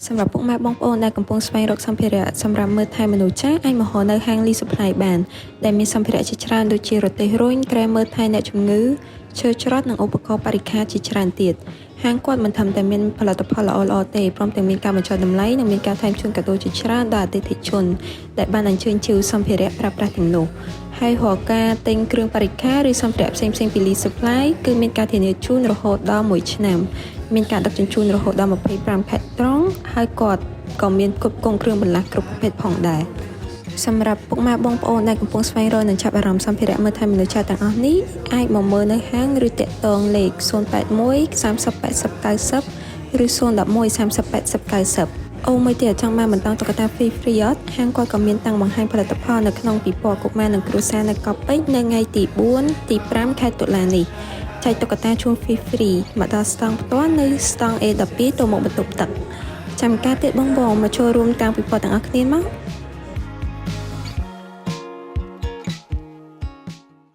សម្រាប់ពុកម៉ែបងប្អូនដែលកំពុងស្វែងរកសម្ភារៈសម្រាប់មើលថែមនុស្សចាស់អាចមករកនៅហាង Lee Supply បានដែលមានសម្ភារៈជាច្រើនដូចជារទេះរុញក្រែមមើលថែអ្នកជំងឺឈើច្រត់និងឧបករណ៍បរិក្ខារជាច្រើនទៀតហាងគាត់មិនត្រឹមតែមានផលិតផលល្អៗទេព្រមទាំងមានការបញ្ចុះតម្លៃនិងមានការថែមជូនកាដូជាច្រើនដល់អតិថិជនដែលបានអញ្ជើញជាវសម្ភារៈប្រើប្រាស់ទាំងនោះហើយរាល់ការទិញគ្រឿងបរិក្ខារឬសម្ភារៈផ្សេងៗពី Lee Supply គឺមានការធានាជូនរហូតដល់1ឆ្នាំមានការដឹកជញ្ជូនរហូតដល់25ខែត្រង់ហើយគាត់ក៏មានគ្រប់គ្រងគ្រឿងបន្លាស់គ្រប់ប្រភេទផងដែរសម្រាប់ពុកម៉ែបងប្អូនដែលកំពុងស្វែងរកនិងចាប់អារម្មណ៍សម្ភារៈមើលថែមនុស្សចាស់ទាំងអស់នេះអាចមកមើលនៅហាងឬតាក់ទងលេខ081 30 80 90ឬ011 30 80 90អូមួយទៀតចង់បានបន្តតុក្កតា free អត់ហាងគាត់ក៏មានតាំងបង្ហាញផលិតផលនៅក្នុងពិព័រណ៍កុមារនិងគ្រួសារនៅកោះពេជ្រនៅថ្ងៃទី4ទី5ខែតុលានេះចែកតុក្កតាជូន free មកដល់ស្តង់ផ្ទាល់នៅស្តង់ A12 ទៅមុខបន្ទប់ទឹកចាំការទៀតបងមកចូលរួមតាមពិព័រណ៍ទាំងអស់គ្នាមក